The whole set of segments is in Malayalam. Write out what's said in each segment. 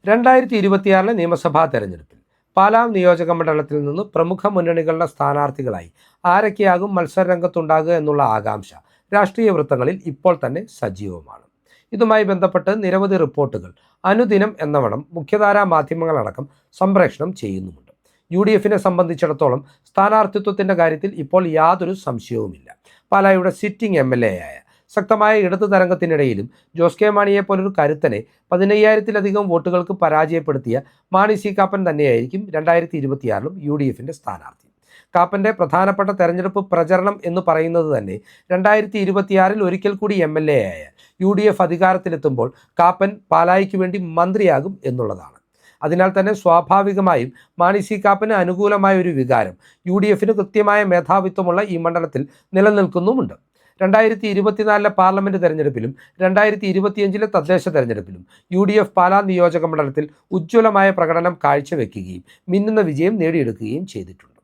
2026 നിയമസഭാ തെരഞ്ഞെടുപ്പിൽ പാലാ നിയോജക മണ്ഡലത്തിൽ നിന്ന് പ്രമുഖ മുന്നണികളുടെ സ്ഥാനാർത്ഥികളായി ആരൊക്കെയാകും മത്സരരംഗത്തുണ്ടാകുക എന്നുള്ള ആകാംക്ഷ രാഷ്ട്രീയ വൃത്തങ്ങളിൽ ഇപ്പോൾ തന്നെ സജീവമാണ്. ഇതുമായി ബന്ധപ്പെട്ട് നിരവധി റിപ്പോർട്ടുകൾ അനുദിനം എന്നവണ്ണം മുഖ്യധാരാ മാധ്യമങ്ങളടക്കം സംപ്രേഷണം ചെയ്യുന്നുമുണ്ട്. UDFനെ സംബന്ധിച്ചിടത്തോളം സ്ഥാനാർത്ഥിത്വത്തിൻ്റെ കാര്യത്തിൽ ഇപ്പോൾ യാതൊരു സംശയവുമില്ല. പാലായുടെ സിറ്റിംഗ് MLA ആയ ശക്തമായ ഇടതു തരംഗത്തിനിടയിലും ജോസ് കെ മാണിയെ പോലൊരു കരുത്തനെ 15,000-ലധികം വോട്ടുകൾക്ക് പരാജയപ്പെടുത്തിയ മാണി സി കാപ്പൻ തന്നെയായിരിക്കും 2026 UDFിൻ്റെ സ്ഥാനാർത്ഥി. കാപ്പൻ്റെ പ്രധാനപ്പെട്ട തെരഞ്ഞെടുപ്പ് പ്രചരണം എന്ന് പറയുന്നത് തന്നെ 2026 ഒരിക്കൽ കൂടി MLA ആയ UDF അധികാരത്തിലെത്തുമ്പോൾ കാപ്പൻ പാലായ്ക്ക് വേണ്ടി മന്ത്രിയാകും എന്നുള്ളതാണ്. അതിനാൽ തന്നെ സ്വാഭാവികമായും മാണി സി കാപ്പന് അനുകൂലമായ ഒരു വികാരം UDFന് കൃത്യമായ മേധാവിത്വമുള്ള ഈ മണ്ഡലത്തിൽ നിലനിൽക്കുന്നുമുണ്ട്. 2024 പാർലമെൻറ്റ് തെരഞ്ഞെടുപ്പിലും 2025 തദ്ദേശ തെരഞ്ഞെടുപ്പിലും UDF പാലാ നിയോജക മണ്ഡലത്തിൽ ഉജ്ജ്വലമായ പ്രകടനം കാഴ്ചവെക്കുകയും മിന്നുന്ന വിജയം നേടിയെടുക്കുകയും ചെയ്തിട്ടുണ്ട്.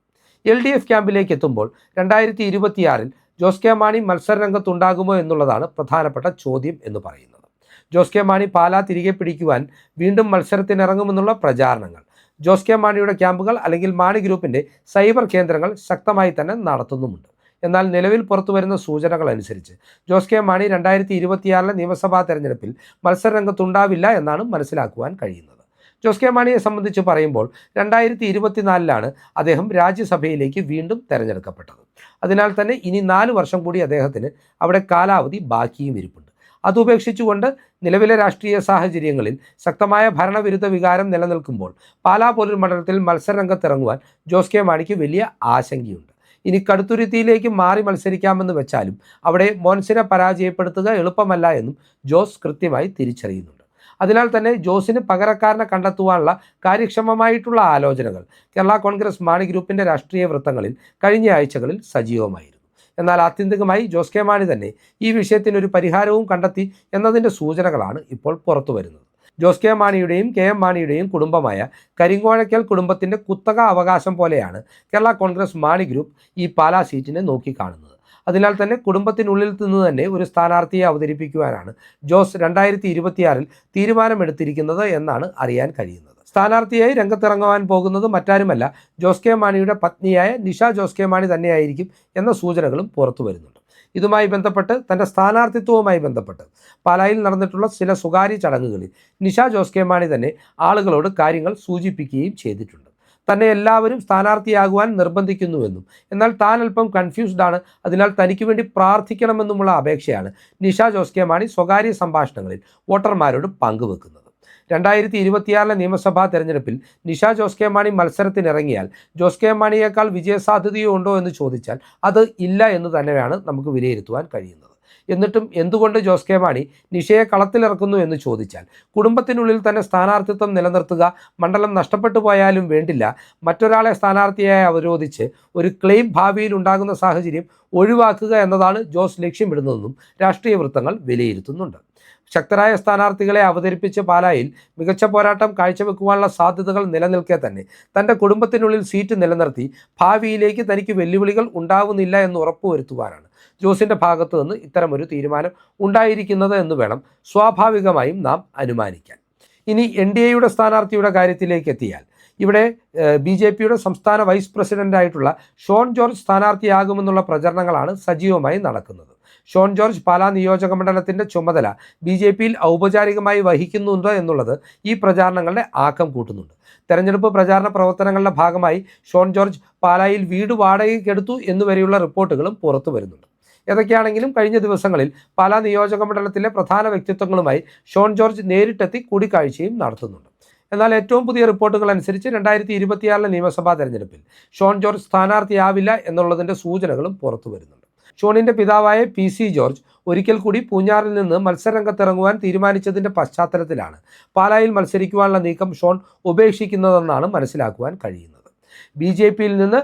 LDF ക്യാമ്പിലേക്ക് എത്തുമ്പോൾ 2026 ജോസ് കെ മാണി മത്സരരംഗത്തുണ്ടാകുമോ എന്നുള്ളതാണ് പ്രധാനപ്പെട്ട ചോദ്യം എന്ന് പറയുന്നത്. ജോസ് കെ മാണി പാലാ തിരികെ പിടിക്കുവാൻ വീണ്ടും മത്സരത്തിനിറങ്ങുമെന്നുള്ള പ്രചാരണങ്ങൾ ജോസ് കെ മാണിയുടെ ക്യാമ്പുകൾ അല്ലെങ്കിൽ മാണി ഗ്രൂപ്പിൻ്റെ സൈബർ കേന്ദ്രങ്ങൾ ശക്തമായി തന്നെ നടത്തുന്നുമുണ്ട്. എന്നാൽ നിലവിൽ പുറത്തുവരുന്ന സൂചനകൾ അനുസരിച്ച് ജോസ് കെ മാണി 2026 നിയമസഭാ തെരഞ്ഞെടുപ്പിൽ മത്സരരംഗത്തുണ്ടാവില്ല എന്നാണ് മനസ്സിലാക്കുവാൻ കഴിയുന്നത്. ജോസ് കെ മാണിയെ സംബന്ധിച്ച് പറയുമ്പോൾ 2024 അദ്ദേഹം രാജ്യസഭയിലേക്ക് വീണ്ടും തെരഞ്ഞെടുക്കപ്പെട്ടത്. അതിനാൽ തന്നെ ഇനി 4 വർഷം കൂടി അദ്ദേഹത്തിന് അവിടെ കാലാവധി ബാക്കിയും ഇരിപ്പുണ്ട്. അതുപേക്ഷിച്ചുകൊണ്ട് നിലവിലെ രാഷ്ട്രീയ സാഹചര്യങ്ങളിൽ ശക്തമായ ഭരണവിരുദ്ധ വികാരം നിലനിൽക്കുമ്പോൾ പാലാ പോലൊരു മണ്ഡലത്തിൽ മത്സരരംഗത്തിറങ്ങുവാൻ ജോസ് കെ മാണിക്ക് വലിയ ആശങ്കയുണ്ട്. ഇനി കടുത്തുരുത്തിയിലേക്ക് മാറി മത്സരിക്കാമെന്ന് വെച്ചാലും അവിടെ മോൻസിനെ പരാജയപ്പെടുത്തുക എളുപ്പമല്ല എന്നും ജോസ് കൃത്യമായി തിരിച്ചറിയുന്നുണ്ട്. അതിനാൽ തന്നെ ജോസിന് പകരക്കാരനെ കണ്ടെത്തുവാനുള്ള കാര്യക്ഷമമായിട്ടുള്ള ആലോചനകൾ കേരള കോൺഗ്രസ് മാണി ഗ്രൂപ്പിൻ്റെ രാഷ്ട്രീയ വൃത്തങ്ങളിൽ കഴിഞ്ഞ ആഴ്ചകളിൽ സജീവമായിരുന്നു. എന്നാൽ ആത്യന്തികമായി ജോസ് കെ മാണി തന്നെ ഈ വിഷയത്തിനൊരു പരിഹാരവും കണ്ടെത്തി എന്നതിൻ്റെ സൂചനകളാണ് ഇപ്പോൾ പുറത്തു വരുന്നത്. ജോസ് കെ മാണിയുടെയും KM മാണിയുടെയും കുടുംബമായ കരിങ്ങോഴയ്ക്കൽ കുടുംബത്തിൻ്റെ കുത്തക അവകാശം പോലെയാണ് കേരള കോൺഗ്രസ് മാണി ഗ്രൂപ്പ് ഈ പാലാ സീറ്റിനെ നോക്കിക്കാണുന്നത്. അതിനാൽ തന്നെ കുടുംബത്തിനുള്ളിൽ നിന്ന് തന്നെ ഒരു സ്ഥാനാർത്ഥിയെ അവതരിപ്പിക്കുവാനാണ് ജോസ് 2026 തീരുമാനമെടുത്തിരിക്കുന്നത് എന്നാണ് അറിയാൻ കഴിയുന്നത്. സ്ഥാനാർത്ഥിയായി രംഗത്തിറങ്ങുവാൻ പോകുന്നത് മറ്റാരുമല്ല ജോസ് കെ മാണിയുടെ പത്നിയായ നിഷ ജോസ് കെ മാണി തന്നെയായിരിക്കും എന്ന സൂചനകളും പുറത്തു വരുന്നുണ്ട്. ഇതുമായി ബന്ധപ്പെട്ട് തൻ്റെ സ്ഥാനാർത്ഥിത്വവുമായി ബന്ധപ്പെട്ട് പാലായിൽ നടന്നിട്ടുള്ള ചില സ്വകാര്യ ചടങ്ങുകളിൽ നിഷ ജോസ് കെ മാണി തന്നെ ആളുകളോട് കാര്യങ്ങൾ സൂചിപ്പിക്കുകയും ചെയ്തിട്ടുണ്ട്. തന്നെ എല്ലാവരും സ്ഥാനാർത്ഥിയാകുവാൻ നിർബന്ധിക്കുന്നുവെന്നും എന്നാൽ താൻ അല്പം കൺഫ്യൂസ്ഡ് ആണ്, അതിനാൽ തനിക്ക് വേണ്ടി പ്രാർത്ഥിക്കണമെന്നുമുള്ള അപേക്ഷയാണ് നിഷ ജോസ് കെ മാണി സ്വകാര്യ സംഭാഷണങ്ങളിൽ വോട്ടർമാരോട് പങ്കുവെക്കുന്നത്. 2026 നിയമസഭാ തെരഞ്ഞെടുപ്പിൽ നിഷ ജോസ് കെ മാണി മത്സരത്തിനിറങ്ങിയാൽ ജോസ് കെ മാണിയേക്കാൾ വിജയസാധ്യതയോ ഉണ്ടോ എന്ന് ചോദിച്ചാൽ അത് ഇല്ല എന്ന് തന്നെയാണ് നമുക്ക് വിലയിരുത്തുവാൻ കഴിയുന്നത്. എന്നിട്ടും എന്തുകൊണ്ട് ജോസ് കെ മാണി നിഷയെ കളത്തിലിറക്കുന്നു എന്ന് ചോദിച്ചാൽ കുടുംബത്തിനുള്ളിൽ തന്നെ സ്ഥാനാർത്ഥിത്വം നിലനിർത്തുക, മണ്ഡലം നഷ്ടപ്പെട്ടു പോയാലും വേണ്ടില്ല, മറ്റൊരാളെ സ്ഥാനാർത്ഥിയായി അവരോധിച്ച് ഒരു ക്ലെയിം ഭാവിയിൽ ഉണ്ടാകുന്ന സാഹചര്യം ഒഴിവാക്കുക എന്നതാണ് ജോസ് ലക്ഷ്യമിടുന്നതെന്നും രാഷ്ട്രീയ വൃത്തങ്ങൾ വിലയിരുത്തുന്നുണ്ട്. ശക്തരായ സ്ഥാനാർത്ഥികളെ അവതരിപ്പിച്ച് പാലായിൽ മികച്ച പോരാട്ടം കാഴ്ചവെക്കുവാനുള്ള സാധ്യതകൾ നിലനിൽക്കെ തന്നെ തൻ്റെ കുടുംബത്തിനുള്ളിൽ സീറ്റ് നിലനിർത്തി ഭാവിയിലേക്ക് തനിക്ക് വെല്ലുവിളികൾ ഉണ്ടാവുന്നില്ല എന്ന് ഉറപ്പുവരുത്തുവാനാണ് ജോസിൻ്റെ ഭാഗത്തു നിന്ന് ഇത്തരമൊരു തീരുമാനം ഉണ്ടായിരിക്കുന്നത് എന്ന് വേണം സ്വാഭാവികമായും നാം അനുമാനിക്കാൻ. ഇനി NDAയുടെ സ്ഥാനാർത്ഥിയുടെ കാര്യത്തിലേക്ക് എത്തിയാൽ ഇവിടെ BJPയുടെ സംസ്ഥാന വൈസ് പ്രസിഡൻ്റായിട്ടുള്ള ഷോൺ ജോർജ് സ്ഥാനാർത്ഥിയാകുമെന്നുള്ള പ്രചരണങ്ങളാണ് സജീവമായി നടക്കുന്നത്. ഷോൺ ജോർജ് പാലാ നിയോജക മണ്ഡലത്തിൻ്റെ ചുമതല BJPയിൽ ഔപചാരികമായി വഹിക്കുന്നുണ്ട് എന്നുള്ളത് ഈ പ്രചാരണങ്ങളുടെ ആക്കം കൂട്ടുന്നുണ്ട്. തെരഞ്ഞെടുപ്പ് പ്രചാരണ പ്രവർത്തനങ്ങളുടെ ഭാഗമായി ഷോൺ ജോർജ് പാലായിൽ വീട് വാടകയ്ക്കെടുത്തു എന്നുവരെയുള്ള റിപ്പോർട്ടുകളും പുറത്തു വരുന്നുണ്ട്. ഏതൊക്കെയാണെങ്കിലും കഴിഞ്ഞ ദിവസങ്ങളിൽ പാലാ നിയോജക മണ്ഡലത്തിലെ പ്രധാന വ്യക്തിത്വങ്ങളുമായി ഷോൺ ജോർജ് നേരിട്ടെത്തി കൂടിക്കാഴ്ചയും നടത്തുന്നുണ്ട്. എന്നാൽ ഏറ്റവും പുതിയ റിപ്പോർട്ടുകൾ അനുസരിച്ച് 2026 നിയമസഭാ തെരഞ്ഞെടുപ്പിൽ ഷോൺ ജോർജ് സ്ഥാനാർത്ഥിയാവില്ല എന്നുള്ളതിൻ്റെ സൂചനകളും പുറത്തു വരുന്നുണ്ട്. ഷോണിൻ്റെ പിതാവായ PC ജോർജ് ഒരിക്കൽ കൂടി പൂഞ്ഞാറിൽ നിന്ന് മത്സരരംഗത്തിറങ്ങുവാൻ തീരുമാനിച്ചതിൻ്റെ പശ്ചാത്തലത്തിലാണ് പാലായിൽ മത്സരിക്കുവാനുള്ള നീക്കം ഷോൺ ഉപേക്ഷിക്കുന്നതെന്നാണ് മനസ്സിലാക്കുവാൻ കഴിയുന്നത്. BJPയിൽ നിന്ന്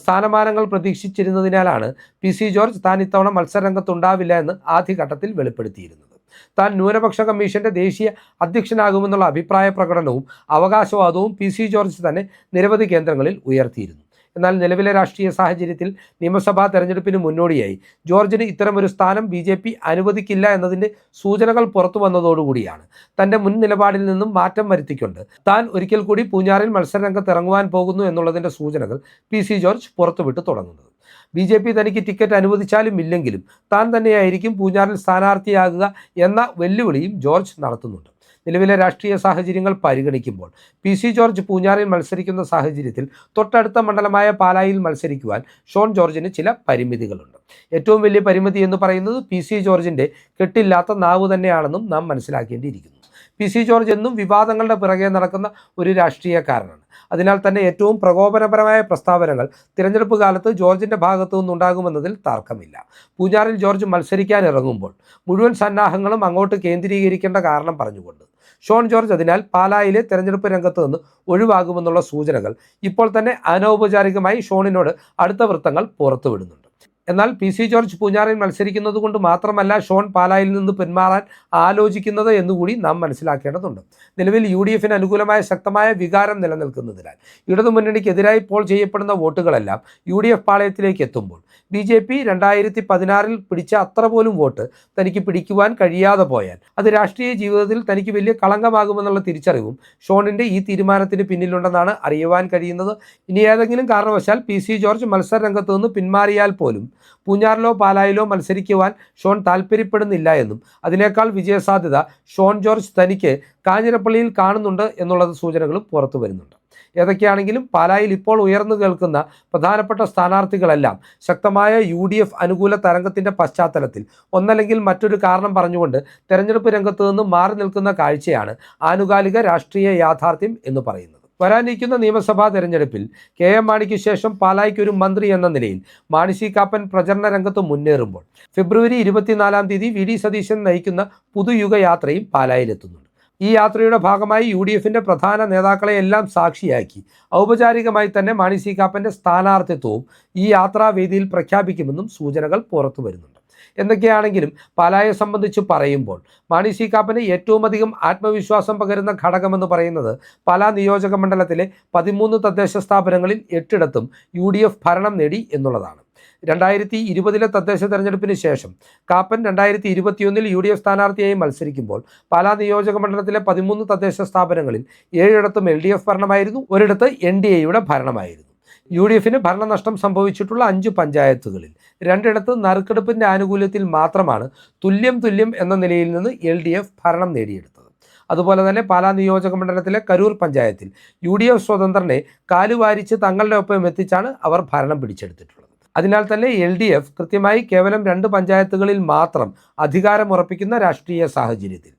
സ്ഥാനമാനങ്ങൾ പ്രതീക്ഷിച്ചിരുന്നതിനാലാണ് PC ജോർജ് താൻ ഇത്തവണ മത്സരരംഗത്തുണ്ടാവില്ല എന്ന് ആദ്യഘട്ടത്തിൽ വെളിപ്പെടുത്തിയിരുന്നത്. താൻ ന്യൂനപക്ഷ കമ്മീഷൻ്റെ ദേശീയ അധ്യക്ഷനാകുമെന്നുള്ള അഭിപ്രായ പ്രകടനവും അവകാശവാദവും PC ജോർജ് തന്നെ നിരവധി കേന്ദ്രങ്ങളിൽ ഉയർത്തിയിരുന്നു. എന്നാൽ നിലവിലെ രാഷ്ട്രീയ സാഹചര്യത്തിൽ നിയമസഭാ തെരഞ്ഞെടുപ്പിന് മുന്നോടിയായി ജോർജിന് ഇത്തരമൊരു സ്ഥാനം BJP അനുവദിക്കില്ല എന്നതിൻ്റെ സൂചനകൾ പുറത്തു വന്നതോടുകൂടിയാണ് തൻ്റെ മുൻ നിലപാടിൽ നിന്നും മാറ്റം വരുത്തിക്കൊണ്ട് താൻ ഒരിക്കൽ കൂടി പൂഞ്ഞാറിൽ മത്സരരംഗത്ത് ഇറങ്ങുവാൻ പോകുന്നു എന്നുള്ളതിൻ്റെ സൂചനകൾ PC ജോർജ് പുറത്തുവിട്ട് തുടങ്ങുന്നത്. BJP തനിക്ക് ടിക്കറ്റ് അനുവദിച്ചാലും ഇല്ലെങ്കിലും താൻ തന്നെയായിരിക്കും പൂഞ്ഞാറിൽ സ്ഥാനാർത്ഥിയാകുക എന്ന വെല്ലുവിളിയും ജോർജ് നടത്തുന്നുണ്ട്. നിലവിലെ രാഷ്ട്രീയ സാഹചര്യങ്ങൾ പരിഗണിക്കുമ്പോൾ PC ജോർജ് പൂഞ്ഞാറിൽ മത്സരിക്കുന്ന സാഹചര്യത്തിൽ തൊട്ടടുത്ത മണ്ഡലമായ പാലായിൽ മത്സരിക്കുവാൻ ഷോൺ ജോർജിന് ചില പരിമിതികളുണ്ട്. ഏറ്റവും വലിയ പരിമിതി എന്ന് പറയുന്നത് PC ജോർജിൻ്റെ കെട്ടില്ലാത്ത നാവ് തന്നെയാണെന്നും നാം മനസ്സിലാക്കേണ്ടിയിരിക്കുന്നു. PC ജോർജ് എന്നും വിവാദങ്ങളുടെ പിറകെ നടക്കുന്ന ഒരു രാഷ്ട്രീയക്കാരനാണ്. അതിനാൽ തന്നെ ഏറ്റവും പ്രകോപനപരമായ പ്രസ്താവനകൾ തിരഞ്ഞെടുപ്പ് കാലത്ത് ജോർജിൻ്റെ ഭാഗത്തു നിന്നുണ്ടാകുമെന്നതിൽ തർക്കമില്ല. പൂഞ്ഞാറിൽ ജോർജ് മത്സരിക്കാൻ ഇറങ്ങുമ്പോൾ മുഴുവൻ സന്നാഹങ്ങളും അങ്ങോട്ട് കേന്ദ്രീകരിക്കേണ്ട കാരണം പറഞ്ഞുകൊണ്ട് ഷോൺ ജോർജ് അതിനാൽ പാലായിലെ തെരഞ്ഞെടുപ്പ് രംഗത്ത് നിന്ന് ഒഴിവാകുമെന്നുള്ള സൂചനകൾ ഇപ്പോൾ തന്നെ അനൗപചാരികമായി ഷോണിനോട് അടുത്ത വൃത്തങ്ങൾ പുറത്തുവിടുന്നുണ്ട്. എന്നാൽ PC ജോർജ് പൂഞ്ഞാറിൽ മത്സരിക്കുന്നത് കൊണ്ട് മാത്രമല്ല ഷോൺ പാലായിൽ നിന്ന് പിന്മാറാൻ ആലോചിക്കുന്നത് എന്നുകൂടി നാം മനസ്സിലാക്കേണ്ടതുണ്ട്. നിലവിൽ UDF അനുകൂലമായ ശക്തമായ വികാരം നിലനിൽക്കുന്നതിനാൽ ഇടതുമുന്നണിക്കെതിരായി പോൾ ചെയ്യപ്പെടുന്ന വോട്ടുകളെല്ലാം UDF പാളയത്തിലേക്ക് എത്തുമ്പോൾ BJP 2016 പിടിച്ച അത്ര പോലും വോട്ട് തനിക്ക് പിടിക്കുവാൻ കഴിയാതെ പോയാൽ അത് രാഷ്ട്രീയ ജീവിതത്തിൽ തനിക്ക് വലിയ കളങ്കമാകുമെന്നുള്ള തിരിച്ചറിവും ഷോണിൻ്റെ ഈ തീരുമാനത്തിന് പിന്നിലുണ്ടെന്നാണ് അറിയുവാൻ കഴിയുന്നത്. ഇനി ഏതെങ്കിലും കാരണവശാൽ PC ജോർജ് മത്സര രംഗത്ത് നിന്ന് പിന്മാറിയാൽ പോലും പൂഞ്ഞാറിലോ പാലായിലോ മത്സരിക്കുവാൻ ഷോൺ താല്പര്യപ്പെടുന്നില്ല എന്നും അതിനേക്കാൾ വിജയസാധ്യത ഷോൺ ജോർജ് തനിക്ക് കാഞ്ഞിരപ്പള്ളിയിൽ കാണുന്നുണ്ട് എന്നുള്ളത് സൂചനകളും പുറത്തു വരുന്നുണ്ട്. ഏതൊക്കെയാണെങ്കിലും പാലായിൽ ഇപ്പോൾ ഉയർന്നു കേൾക്കുന്ന പ്രധാനപ്പെട്ട സ്ഥാനാർത്ഥികളെല്ലാം ശക്തമായ UDF അനുകൂല തരംഗത്തിൻ്റെ പശ്ചാത്തലത്തിൽ ഒന്നല്ലെങ്കിൽ മറ്റൊരു കാരണം പറഞ്ഞുകൊണ്ട് തെരഞ്ഞെടുപ്പ് രംഗത്ത് നിന്ന് മാറി നിൽക്കുന്ന കാഴ്ചയാണ് ആനുകാലിക രാഷ്ട്രീയ യാഥാർത്ഥ്യം എന്ന് പറയുന്നത്. വരാനിരിക്കുന്ന നിയമസഭാ തെരഞ്ഞെടുപ്പിൽ KM മാണിക്ക് ശേഷം പാലായ്ക്ക് ഒരു മന്ത്രി എന്ന നിലയിൽ മാണി സി കാപ്പൻ പ്രചരണ രംഗത്ത് മുന്നേറുമ്പോൾ ഫെബ്രുവരി 24 VD സതീശൻ നയിക്കുന്ന പുതുയുഗയാത്രയും പാലായിലെത്തുന്നുണ്ട്. ഈ യാത്രയുടെ ഭാഗമായി UDFൻ്റെ പ്രധാന നേതാക്കളെയെല്ലാം സാക്ഷിയാക്കി ഔപചാരികമായി തന്നെ മാണി സി കാപ്പൻ്റെ സ്ഥാനാർത്ഥിത്വവും ഈ യാത്രാവേദിയിൽ പ്രഖ്യാപിക്കുമെന്നും സൂചനകൾ പുറത്തു വരുന്നുണ്ട്. എന്തൊക്കെയാണെങ്കിലും പാലായെ സംബന്ധിച്ച് പറയുമ്പോൾ മാണി സി കാപ്പന് ഏറ്റവും അധികം ആത്മവിശ്വാസം പകരുന്ന ഘടകമെന്ന് പറയുന്നത് പാലാ നിയോജക മണ്ഡലത്തിലെ 13 തദ്ദേശ സ്ഥാപനങ്ങളിൽ 8 UDF ഭരണം നേടി എന്നുള്ളതാണ്. 2020 തദ്ദേശ തെരഞ്ഞെടുപ്പിന് ശേഷം കാപ്പൻ 2021 UDF സ്ഥാനാർത്ഥിയായി മത്സരിക്കുമ്പോൾ പാലാ നിയോജക മണ്ഡലത്തിലെ 13 തദ്ദേശ സ്ഥാപനങ്ങളിൽ 7 LDF ഭരണമായിരുന്നു, ഒരിടത്ത് NDAയുടെ ഭരണമായിരുന്നു. UDFന് ഭരണനഷ്ടം സംഭവിച്ചിട്ടുള്ള 5 പഞ്ചായത്തുകളിൽ 2 നറുക്കെടുപ്പിൻ്റെ ആനുകൂല്യത്തിൽ മാത്രമാണ് തുല്യം എന്ന നിലയിൽ നിന്ന് LDF ഭരണം നേടിയെടുത്തത്. അതുപോലെ തന്നെ പാലാ നിയോജക മണ്ഡലത്തിലെ കരൂർ പഞ്ചായത്തിൽ UDF സ്വതന്ത്രനെ കാലുവാരിച്ച് തങ്ങളുടെ ഒപ്പം എത്തിച്ചാണ് അവർ ഭരണം പിടിച്ചെടുത്തിട്ടുള്ളത്. അതിനാൽ തന്നെ LDF കൃത്യമായി കേവലം 2 പഞ്ചായത്തുകളിൽ മാത്രം അധികാരമുറപ്പിക്കുന്ന രാഷ്ട്രീയ സാഹചര്യത്തിൽ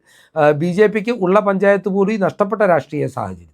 BJPക്ക് ഉള്ള പഞ്ചായത്ത് കൂടി നഷ്ടപ്പെട്ട രാഷ്ട്രീയ സാഹചര്യത്തിൽ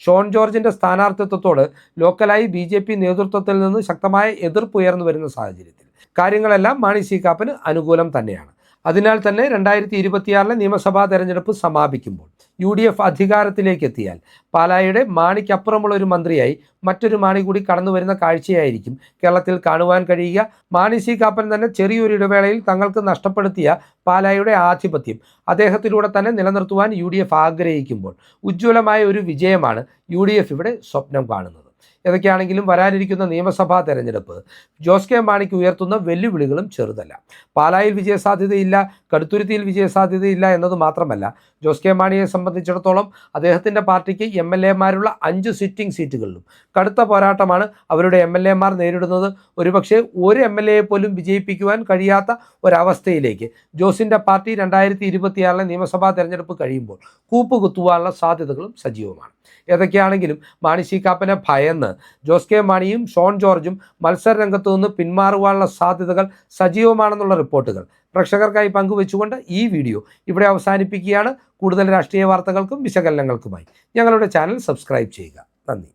ഷോൺ ജോർജിൻ്റെ സ്ഥാനാർത്ഥിത്വത്തോട് ലോക്കലായി BJP നേതൃത്വത്തിൽ നിന്ന് ശക്തമായ എതിർപ്പ് ഉയർന്നു വരുന്ന സാഹചര്യത്തിൽ കാര്യങ്ങളെല്ലാം മാണി സി കാപ്പന് അനുകൂലം തന്നെയാണ്. അതിനാൽ തന്നെ 2026 നിയമസഭാ തെരഞ്ഞെടുപ്പ് സമാപിക്കുമ്പോൾ UDF അധികാരത്തിലേക്ക് എത്തിയാൽ പാലായുടെ മാണിക്കപ്പുറമുള്ള ഒരു മന്ത്രിയായി മറ്റൊരു മാണി കൂടി കടന്നു വരുന്ന കാഴ്ചയായിരിക്കും കേരളത്തിൽ കാണുവാൻ കഴിയുക. മാണി സി കാപ്പൻ തന്നെ ചെറിയൊരു ഇടവേളയിൽ തങ്ങൾക്ക് നഷ്ടപ്പെടുത്തിയ പാലായുടെ ആധിപത്യം അദ്ദേഹത്തിലൂടെ തന്നെ നിലനിർത്തുവാൻ UDF ആഗ്രഹിക്കുമ്പോൾ ഉജ്ജ്വലമായ ഒരു വിജയമാണ് UDF ഇവിടെ സ്വപ്നം കാണുന്നത്. ഏതൊക്കെയാണെങ്കിലും വരാനിരിക്കുന്ന നിയമസഭാ തെരഞ്ഞെടുപ്പ് ജോസ് കെ മാണിക്ക് ഉയർത്തുന്ന വെല്ലുവിളികളും ചെറുതല്ല. പാലായിൽ വിജയസാധ്യതയില്ല, കടുത്തുരുത്തിയിൽ വിജയസാധ്യതയില്ല എന്നത് മാത്രമല്ല, ജോസ് കെ മാണിയെ സംബന്ധിച്ചിടത്തോളം അദ്ദേഹത്തിൻ്റെ പാർട്ടിക്ക് MLA-മാരുള്ള 5 സിറ്റിംഗ് സീറ്റുകളിലും കടുത്ത പോരാട്ടമാണ് അവരുടെ MLA-മാർ നേരിടുന്നത്. ഒരുപക്ഷെ ഒരു MLA-യെ പോലും വിജയിപ്പിക്കുവാൻ കഴിയാത്ത ഒരവസ്ഥയിലേക്ക് ജോസിൻ്റെ പാർട്ടി 2026 നിയമസഭാ തെരഞ്ഞെടുപ്പ് കഴിയുമ്പോൾ കൂപ്പുകുത്തുവാനുള്ള സാധ്യതകളും സജീവമാണ്. ഏതൊക്കെയാണെങ്കിലും മാണി സി കാപ്പനെ ഭയന്ന് ജോസ് കെ മാണിയും ഷോൺ ജോർജും മത്സര രംഗത്തു നിന്ന് പിന്മാറുവാനുള്ള സാധ്യതകൾ സജീവമാണെന്നുള്ള റിപ്പോർട്ടുകൾ പ്രേക്ഷകർക്കായി പങ്കുവെച്ചുകൊണ്ട് ഈ വീഡിയോ ഇവിടെ അവസാനിപ്പിക്കുകയാണ്. കൂടുതൽ രാഷ്ട്രീയ വാർത്തകൾക്കും വിശകലനങ്ങൾക്കുമായി ഞങ്ങളുടെ ചാനൽ സബ്സ്ക്രൈബ് ചെയ്യുക. നന്ദി.